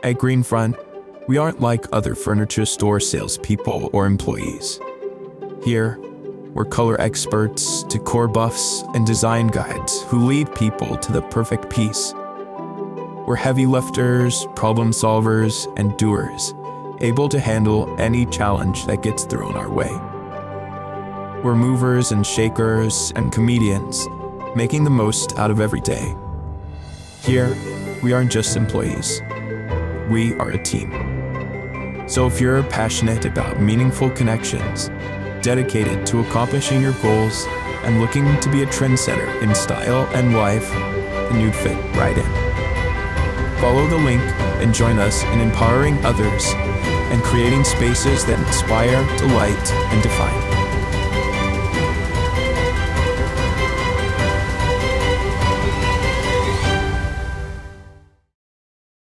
At Greenfront, we aren't like other furniture store salespeople or employees. Here, we're color experts, decor buffs, and design guides who lead people to the perfect piece. We're heavy lifters, problem solvers, and doers, able to handle any challenge that gets thrown our way. We're movers and shakers and comedians, making the most out of every day. Here, we aren't just employees. We are a team. So if you're passionate about meaningful connections, dedicated to accomplishing your goals, and looking to be a trendsetter in style and life, then you'd fit right in. Follow the link and join us in empowering others and creating spaces that inspire, delight, and define.